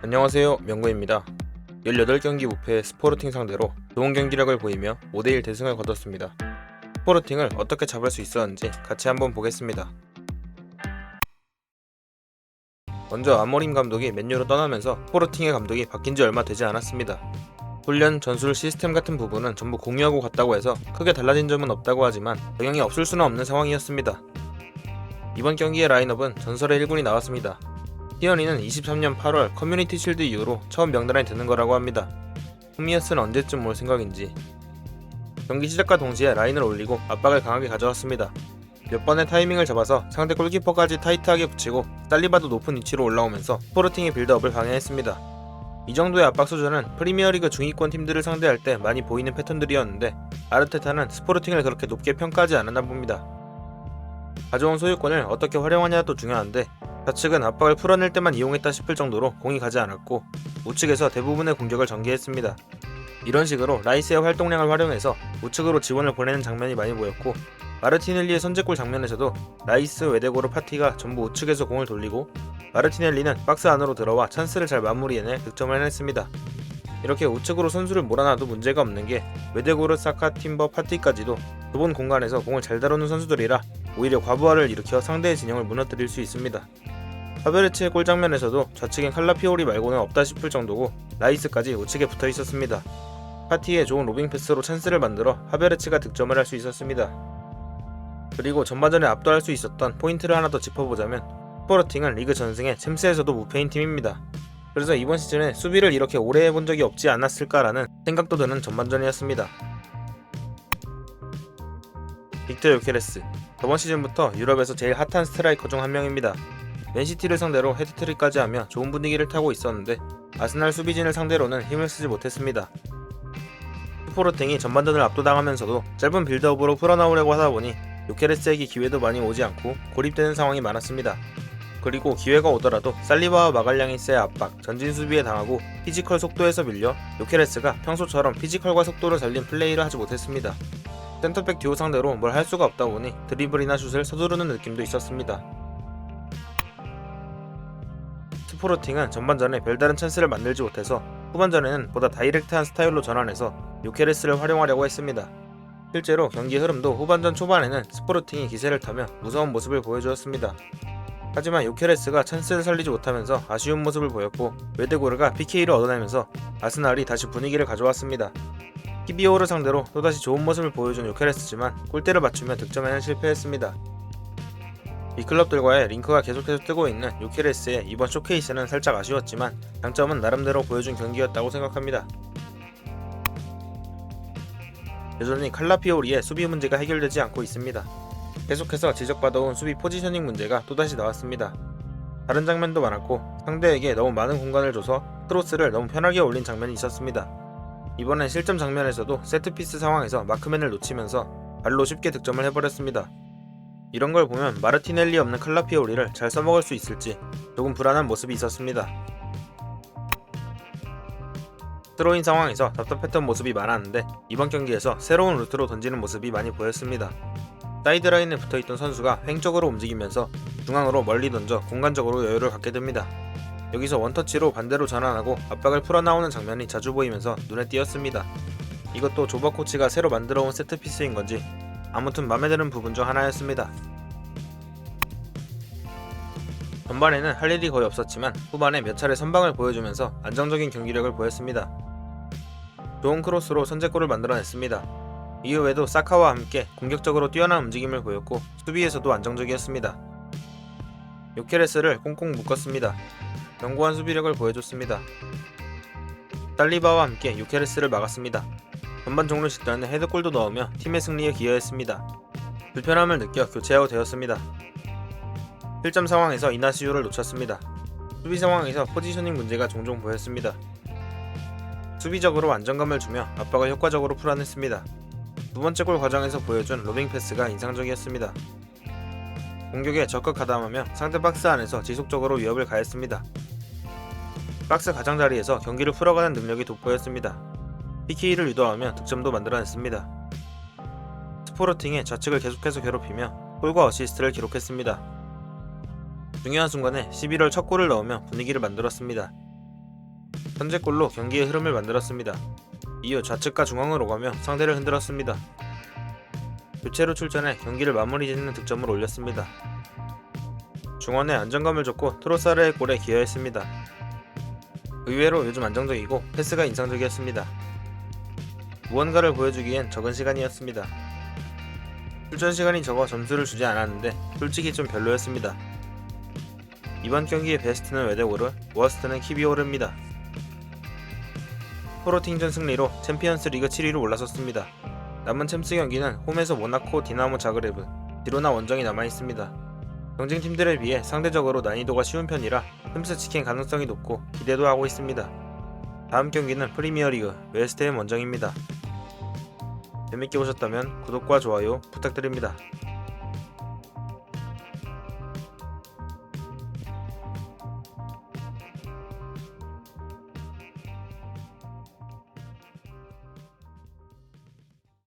안녕하세요, 명구입니다. 18경기 무패 스포르팅 상대로 좋은 경기력을 보이며 5대1 대승을 거뒀습니다. 스포르팅을 어떻게 잡을 수 있었는지 같이 한번 보겠습니다. 먼저 아모림 감독이 맨유로 떠나면서 스포르팅의 감독이 바뀐 지 얼마 되지 않았습니다. 훈련, 전술, 시스템 같은 부분은 전부 공유하고 갔다고 해서 크게 달라진 점은 없다고 하지만 영향이 없을 수는 없는 상황이었습니다. 이번 경기의 라인업은 전설의 1군이 나왔습니다. 티어니는 23년 8월 커뮤니티 실드 이후로 처음 명단에 드는 거라고 합니다. 흥미어스는 언제쯤 올 생각인지. 경기 시작과 동시에 라인을 올리고 압박을 강하게 가져왔습니다. 몇 번의 타이밍을 잡아서 상대 골키퍼까지 타이트하게 붙이고 살리바도 높은 위치로 올라오면서 스포르팅의 빌드업을 방해했습니다. 이 정도의 압박 수준은 프리미어리그 중위권 팀들을 상대할 때 많이 보이는 패턴들이었는데 아르테타는 스포르팅을 그렇게 높게 평가하지 않았나 봅니다. 가져온 소유권을 어떻게 활용하냐도 중요한데 좌측은 압박을 풀어낼 때만 이용했다 싶을 정도로 공이 가지 않았고 우측에서 대부분의 공격을 전개했습니다. 이런 식으로 라이스의 활동량을 활용해서 우측으로 지원을 보내는 장면이 많이 보였고 마르티넬리의 선제골 장면에서도 라이스, 웨데고르, 파티가 전부 우측에서 공을 돌리고 마르티넬리는 박스 안으로 들어와 찬스를 잘 마무리해내 득점을 해냈습니다. 이렇게 우측으로 선수를 몰아놔도 문제가 없는 게 웨데고르, 사카, 팀버, 파티까지도 좁은 공간에서 공을 잘 다루는 선수들이라 오히려 과부하를 일으켜 상대의 진영을 무너뜨릴 수 있습니다. 하베르츠의 골 장면에서도 좌측엔 칼라피오리 말고는 없다 싶을 정도고 라이스까지 우측에 붙어 있었습니다. 파티의 좋은 로빙 패스로 찬스를 만들어 하베르츠가 득점을 할 수 있었습니다. 그리고 전반전에 압도할 수 있었던 포인트를 하나 더 짚어보자면 스포르팅은 리그 전승에 챔스에서도 무패인 팀입니다. 그래서 이번 시즌에 수비를 이렇게 오래 해본 적이 없지 않았을까라는 생각도 드는 전반전이었습니다. 빅터 요케레스, 저번 시즌부터 유럽에서 제일 핫한 스트라이커 중 한 명입니다. 맨시티를 상대로 헤드트릭까지 하며 좋은 분위기를 타고 있었는데 아스날 수비진을 상대로는 힘을 쓰지 못했습니다. 스포르팅이 전반전을 압도당하면서도 짧은 빌드업으로 풀어나오려고 하다보니 요케레스에게 기회도 많이 오지 않고 고립되는 상황이 많았습니다. 그리고 기회가 오더라도 살리바와 마갈량이스의 압박, 전진 수비에 당하고 피지컬 속도에서 밀려 요케레스가 평소처럼 피지컬과 속도를 살린 플레이를 하지 못했습니다. 센터백 듀오 상대로 뭘 할 수가 없다 보니 드리블이나 슛을 서두르는 느낌도 있었습니다. 스포르팅은 전반전에 별다른 찬스를 만들지 못해서 후반전에는 보다 다이렉트한 스타일로 전환해서 요케레스를 활용하려고 했습니다. 실제로 경기 흐름도 후반전 초반에는 스포르팅이 기세를 타며 무서운 모습을 보여주었습니다. 하지만 요케레스가 찬스를 살리지 못하면서 아쉬운 모습을 보였고 웨데고르가 PK를 얻어내면서 아스날이 다시 분위기를 가져왔습니다. 키비오를 상대로 또다시 좋은 모습을 보여준 요케레스지만 골대를 맞추며 득점에는 실패했습니다. 이 클럽들과의 링크가 계속해서 뜨고 있는 요케레스의 이번 쇼케이스는 살짝 아쉬웠지만 장점은 나름대로 보여준 경기였다고 생각합니다. 여전히 칼라피오리의 수비 문제가 해결되지 않고 있습니다. 계속해서 지적받아온 수비 포지셔닝 문제가 또다시 나왔습니다. 다른 장면도 많았고 상대에게 너무 많은 공간을 줘서 크로스를 너무 편하게 올린 장면이 있었습니다. 이번엔 실점 장면에서도 세트피스 상황에서 마크맨을 놓치면서 발로 쉽게 득점을 해버렸습니다. 이런 걸 보면 마르티넬리 없는 칼라피오리를 잘 써먹을 수 있을지 조금 불안한 모습이 있었습니다. 스로인 상황에서 답답했던 모습이 많았는데 이번 경기에서 새로운 루트로 던지는 모습이 많이 보였습니다. 사이드라인에 붙어있던 선수가 횡적으로 움직이면서 중앙으로 멀리 던져 공간적으로 여유를 갖게 됩니다. 여기서 원터치로 반대로 전환하고 압박을 풀어나오는 장면이 자주 보이면서 눈에 띄었습니다. 이것도 조바 코치가 새로 만들어온 세트피스인 건지 아무튼 맘에 드는 부분 중 하나였습니다. 전반에는 할 일이 거의 없었지만 후반에 몇 차례 선방을 보여주면서 안정적인 경기력을 보였습니다. 좋은 크로스로 선제골을 만들어냈습니다. 이후에도 사카와 함께 공격적으로 뛰어난 움직임을 보였고 수비에서도 안정적이었습니다. 요케레스를 꽁꽁 묶었습니다. 견고한 수비력을 보여줬습니다. 살리바와 함께 요케레스를 막았습니다. 전반 종료 직전에 헤드골도 넣으며 팀의 승리에 기여했습니다. 불편함을 느껴 교체아웃 되었습니다. 실점 상황에서 이나시오를 놓쳤습니다. 수비 상황에서 포지셔닝 문제가 종종 보였습니다. 수비적으로 안정감을 주며 압박을 효과적으로 풀어냈습니다. 두 번째 골 과정에서 보여준 로빙 패스가 인상적이었습니다. 공격에 적극 가담하며 상대 박스 안에서 지속적으로 위협을 가했습니다. 박스 가장자리에서 경기를 풀어가는 능력이 돋보였습니다. PK를 유도하며 득점도 만들어냈습니다. 스포르팅의 좌측을 계속해서 괴롭히며 골과 어시스트를 기록했습니다. 중요한 순간에 11월 첫 골을 넣으며 분위기를 만들었습니다. 선제골로 경기의 흐름을 만들었습니다. 이후 좌측과 중앙으로 가며 상대를 흔들었습니다. 교체로 출전해 경기를 마무리 짓는 득점을 올렸습니다. 중원에 안정감을 줬고 트로사르의 골에 기여했습니다. 의외로 요즘 안정적이고 패스가 인상적이었습니다. 무언가를 보여주기엔 적은 시간이었습니다. 출전 시간이 적어 점수를 주지 않았는데 솔직히 좀 별로였습니다. 이번 경기의 베스트는 웨데고르, 워스트는 키비오르입니다. 스포르팅전 승리로 챔피언스 리그 7위로 올라섰습니다. 남은 챔스 경기는 홈에서 모나코, 디나모 자그레브, 지로나 원정이 남아있습니다. 경쟁팀들에 비해 상대적으로 난이도가 쉬운 편이라 챔스 치킨 가능성이 높고 기대도 하고 있습니다. 다음 경기는 프리미어리그 웨스트햄 원정입니다. 재밌게 보셨다면 구독과 좋아요 부탁드립니다.